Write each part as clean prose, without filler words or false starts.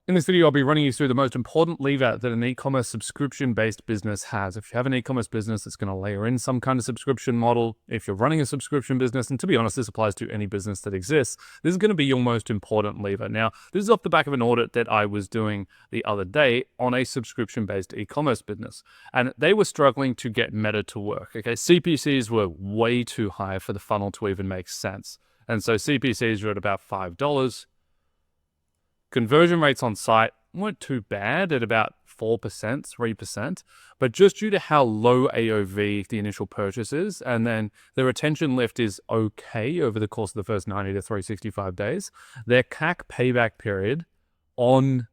In this video, I'll be running you through the most important lever that an e-commerce subscription-based business has. If you have an e-commerce business, it's going to layer in some kind of subscription model. If you're running a subscription business, and to be honest, this applies to any business that exists, this is going to be your most important lever. Now, this is off the back of an audit that I was doing the other day on a subscription-based e-commerce business, and they were struggling to get Meta to work. Okay, CPCs were way too high for the funnel to even make sense. And so CPCs are at about $5. Conversion rates on site weren't too bad at about 4%, 3%, but just due to how low AOV the initial purchase is, and then the retention lift is okay over the course of the first 90 to 365 days, their CAC payback period on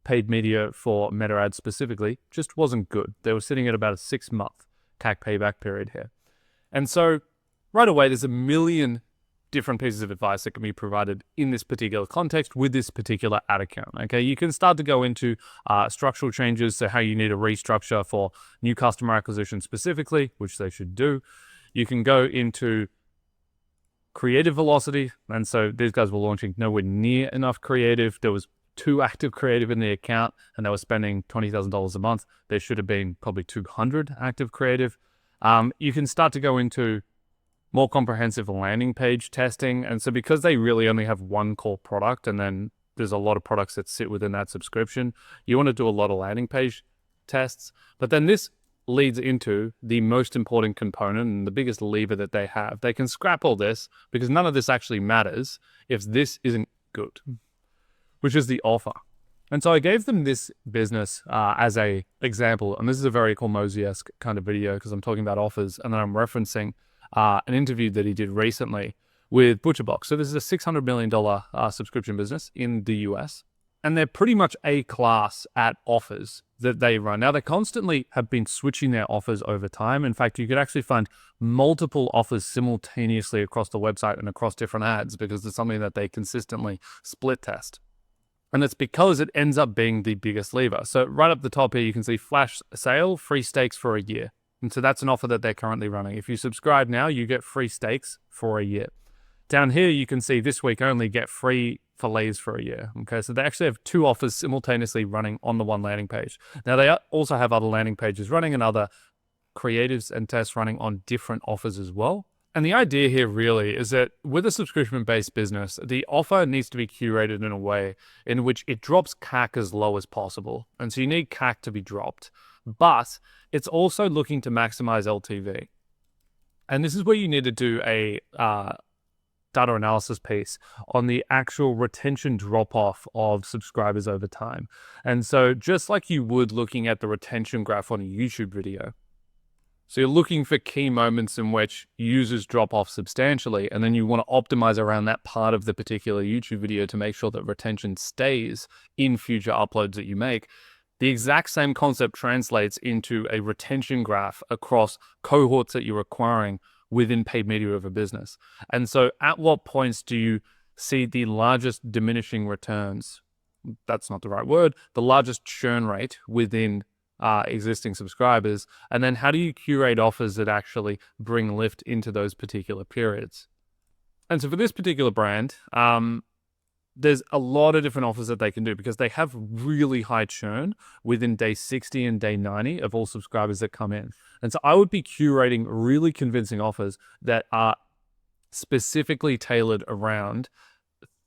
paid media for Meta ads specifically just wasn't good. They were sitting at about a 6-month CAC payback period here. And so right away, there's a million different pieces of advice that can be provided in this particular context with this particular ad account. Okay, you can start to go into structural changes, so how you need a restructure for new customer acquisition specifically, which they should do. You can go into creative velocity, and so these guys were launching nowhere near enough creative. There was 2 active creative in the account, and they were spending $20,000 a month. There should have been probably 200 active creative. You can start to go into more comprehensive landing page testing. And so because they really only have one core product, and then there's a lot of products that sit within that subscription, you want to do a lot of landing page tests. But then this leads into the most important component and the biggest lever that they have. They can scrap all this because none of this actually matters if this isn't good, which is the offer. And so I gave them this business as a example. And this is a very Hormozi-esque kind of video because I'm talking about offers, and then I'm referencing an interview that he did recently with ButcherBox. So this is a $600 million subscription business in the US, and they're pretty much A-class at offers that they run. Now, they constantly have been switching their offers over time. In fact, you could actually find multiple offers simultaneously across the website and across different ads because it's something that they consistently split test. And it's because it ends up being the biggest lever. So right up the top here, you can see flash sale, free steaks for a year. And so that's an offer that they're currently running. If you subscribe now, you get free steaks for a year. Down here, you can see this week only get free fillets for a year. Okay, so they actually have 2 offers simultaneously running on the one landing page. Now, they also have other landing pages running and other creatives and tests running on different offers as well. And the idea here really is that with a subscription-based business, the offer needs to be curated in a way in which it drops CAC as low as possible. And so you need CAC to be dropped, but it's also looking to maximize LTV. And this is where you need to do a data analysis piece on the actual retention drop-off of subscribers over time. And so just like you would looking at the retention graph on a YouTube video, so you're looking for key moments in which users drop off substantially, and then you want to optimize around that part of the particular YouTube video to make sure that retention stays in future uploads that you make. The exact same concept translates into a retention graph across cohorts that you're acquiring within paid media of a business. And so at what points do you see the largest diminishing returns? That's not the right word. The largest churn rate within existing subscribers, and then how do you curate offers that actually bring lift into those particular periods? And so for this particular brand, there's a lot of different offers that they can do because they have really high churn within day 60 and day 90 of all subscribers that come in. And so I would be curating really convincing offers that are specifically tailored around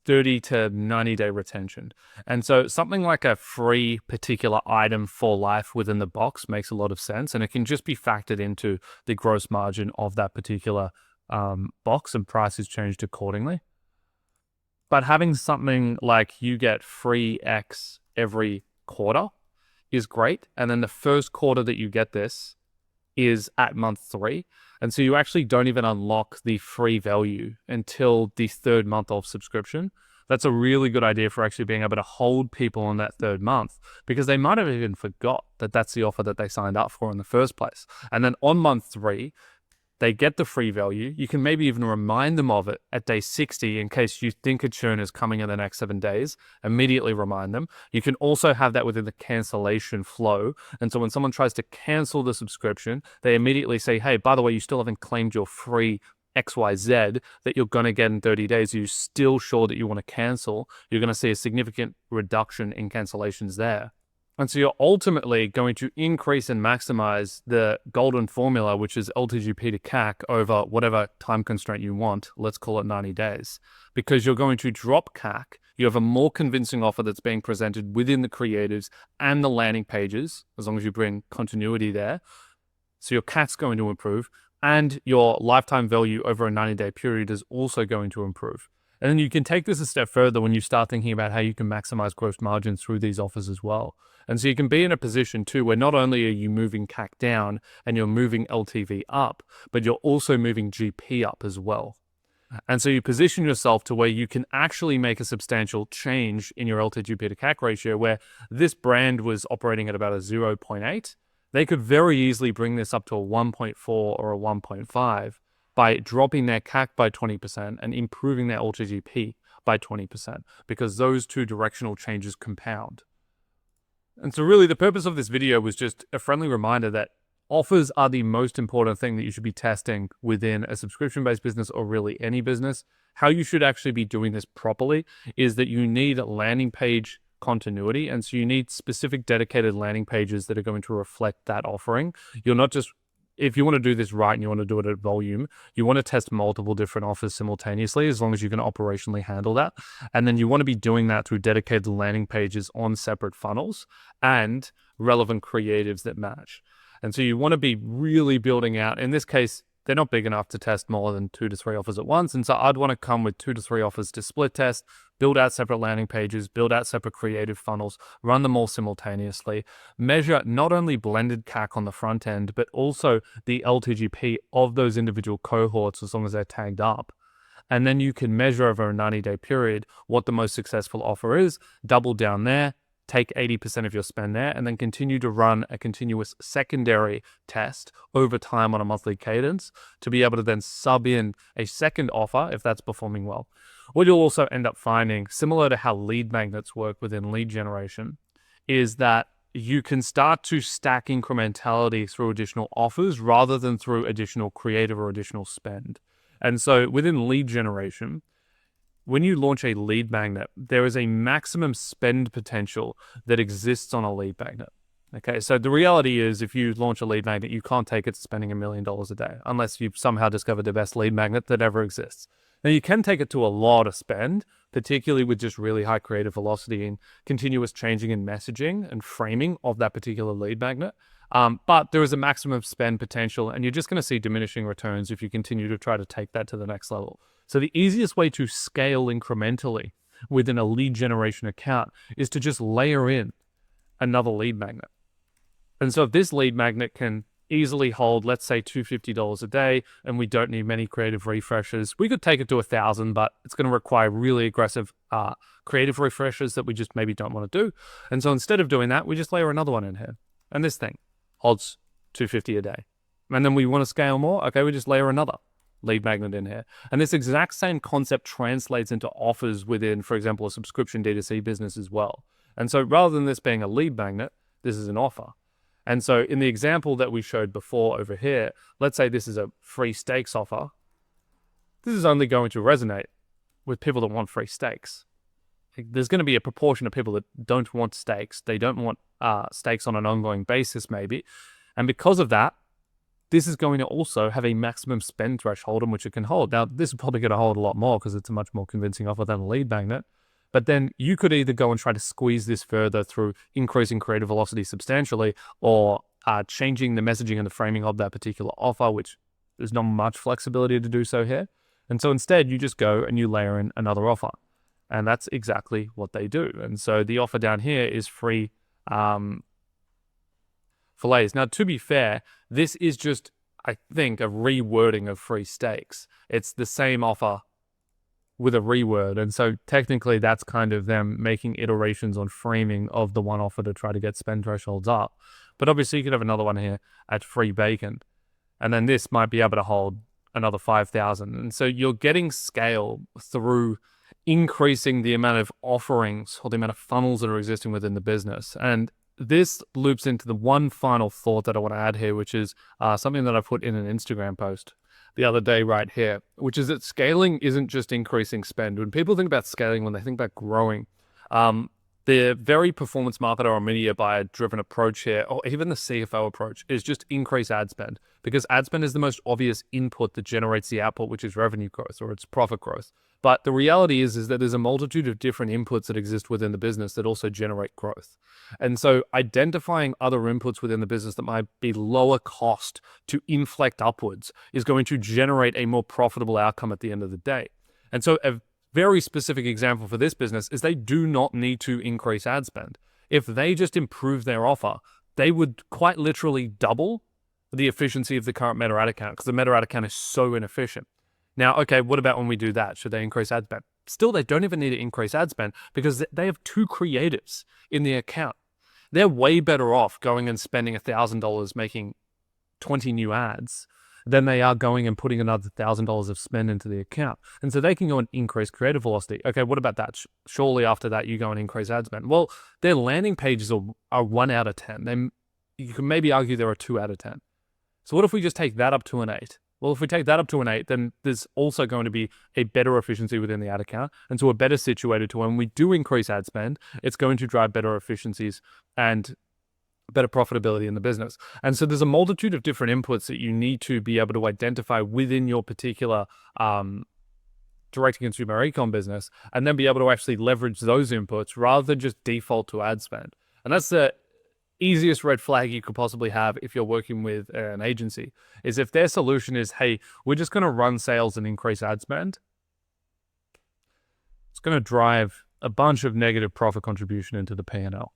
30 to 90 day retention. And so something like a free particular item for life within the box makes a lot of sense. And it can just be factored into the gross margin of that particular box, and price is changed accordingly. But having something like you get free X every quarter is great. And then the first quarter that you get this is at month 3. And so you actually don't even unlock the free value until the 3rd month of subscription. That's a really good idea for actually being able to hold people on that 3rd month, because they might have even forgot that that's the offer that they signed up for in the first place. And then on month 3, they get the free value. You can maybe even remind them of it at day 60 in case you think a churn is coming in the next 7 days. Immediately remind them. You can also have that within the cancellation flow. And so when someone tries to cancel the subscription, they immediately say, hey, by the way, you still haven't claimed your free XYZ that you're going to get in 30 days, you're still sure that you want to cancel, you're going to see a significant reduction in cancellations there. And so you're ultimately going to increase and maximize the golden formula, which is LTGP to CAC over whatever time constraint you want. Let's call it 90 days, because you're going to drop CAC. You have a more convincing offer that's being presented within the creatives and the landing pages, as long as you bring continuity there. So your CAC's going to improve, and your lifetime value over a 90-day period is also going to improve. And then you can take this a step further when you start thinking about how you can maximize gross margins through these offers as well. And so you can be in a position too where not only are you moving CAC down and you're moving LTV up, but you're also moving GP up as well. And so you position yourself to where you can actually make a substantial change in your LTGP to CAC ratio, where this brand was operating at about a 0.8. They could very easily bring this up to a 1.4 or a 1.5 by dropping their CAC by 20% and improving their LTGP by 20%, because those two directional changes compound. And so really the purpose of this video was just a friendly reminder that offers are the most important thing that you should be testing within a subscription-based business, or really any business. How you should actually be doing this properly is that you need landing page continuity. And so you need specific dedicated landing pages that are going to reflect that offering. You're not just, if you want to do this right and you want to do it at volume, you want to test multiple different offers simultaneously, as long as you can operationally handle that. And then you want to be doing that through dedicated landing pages on separate funnels and relevant creatives that match. And so you want to be really building out. In this case, they're not big enough to test more than 2 to 3 offers at once. And so I'd want to come with 2 to 3 offers to split test, build out separate landing pages, build out separate creative funnels, run them all simultaneously, measure not only blended CAC on the front end, but also the LTGP of those individual cohorts as long as they're tagged up. And then you can measure over a 90-day period what the most successful offer is, double down there, take 80% of your spend there, and then continue to run a continuous secondary test over time on a monthly cadence to be able to then sub in a second offer if that's performing well. What you'll also end up finding, similar to how lead magnets work within lead generation, is that you can start to stack incrementality through additional offers rather than through additional creative or additional spend. And so within lead generation, when you launch a lead magnet, there is a maximum spend potential that exists on a lead magnet. Okay, so the reality is if you launch a lead magnet, you can't take it to spending $1 million a day unless you've somehow discovered the best lead magnet that ever exists. Now you can take it to a lot of spend, particularly with just really high creative velocity and continuous changing in messaging and framing of that particular lead magnet. But there is a maximum spend potential, and you're just going to see diminishing returns if you continue to try to take that to the next level. So the easiest way to scale incrementally within a lead generation account is to just layer in another lead magnet. And so if this lead magnet can easily hold, let's say $250 a day, and we don't need many creative refreshes, we could take it to 1,000, but it's going to require really aggressive creative refreshes that we just maybe don't want to do. And so instead of doing that, we just layer another one in here. And this thing holds $250 a day. And then we want to scale more. Okay, we just layer another lead magnet in here. And this exact same concept translates into offers within, for example, a subscription D2C business as well. And so rather than this being a lead magnet, this is an offer. And so in the example that we showed before over here, let's say this is a free steaks offer. This is only going to resonate with people that want free steaks. There's going to be a proportion of people that don't want steaks. They don't want steaks on an ongoing basis maybe. And because of that, this is going to also have a maximum spend threshold in which it can hold. Now, this is probably going to hold a lot more because it's a much more convincing offer than a lead magnet. But then you could either go and try to squeeze this further through increasing creative velocity substantially, or changing the messaging and the framing of that particular offer, which there's not much flexibility to do so here. And so instead, you just go and you layer in another offer. And that's exactly what they do. And so the offer down here is free fillets. Now, to be fair, this is just, I think, a rewording of free steaks. It's the same offer with a reword. And so technically that's kind of them making iterations on framing of the one offer to try to get spend thresholds up. But obviously you could have another one here at free bacon. And then this might be able to hold another 5,000. And so you're getting scale through increasing the amount of offerings or the amount of funnels that are existing within the business. And this loops into the one final thought that I want to add here, which is something that I put in an Instagram post. the other day right here, which is that scaling isn't just increasing spend. When people think about scaling, when they think about growing, the very performance marketer or media buyer driven approach here, or even the CFO approach, is just increase ad spend, because ad spend is the most obvious input that generates the output, which is revenue growth or it's profit growth. But the reality is that there's a multitude of different inputs that exist within the business that also generate growth. And so identifying other inputs within the business that might be lower cost to inflect upwards is going to generate a more profitable outcome at the end of the day. And so a very specific example for this business is they do not need to increase ad spend. If they just improve their offer, they would quite literally double the efficiency of the current Meta ad account, because the Meta ad account is so inefficient. Now, okay, what about when we do that? Should they increase ad spend? Still, they don't even need to increase ad spend because they have 2 creatives in the account. They're way better off going and spending $1,000 making 20 new ads than they are going and putting another $1,000 of spend into the account. And so they can go and increase creative velocity. Okay, what about that? Surely after that, you go and increase ad spend. Well, their landing pages are 1 out of 10. You can maybe argue they're a 2 out of 10. So what if we just take that up to an 8? Well, if we take that up to an 8, then there's also going to be a better efficiency within the ad account. And so we're better situated to when we do increase ad spend, it's going to drive better efficiencies and better profitability in the business. And so there's a multitude of different inputs that you need to be able to identify within your particular direct-to-consumer e-com business, and then be able to actually leverage those inputs rather than just default to ad spend. And that's the easiest red flag you could possibly have if you're working with an agency, is if their solution is, hey, we're just going to run sales and increase ad spend. It's going to drive a bunch of negative profit contribution into the P&L.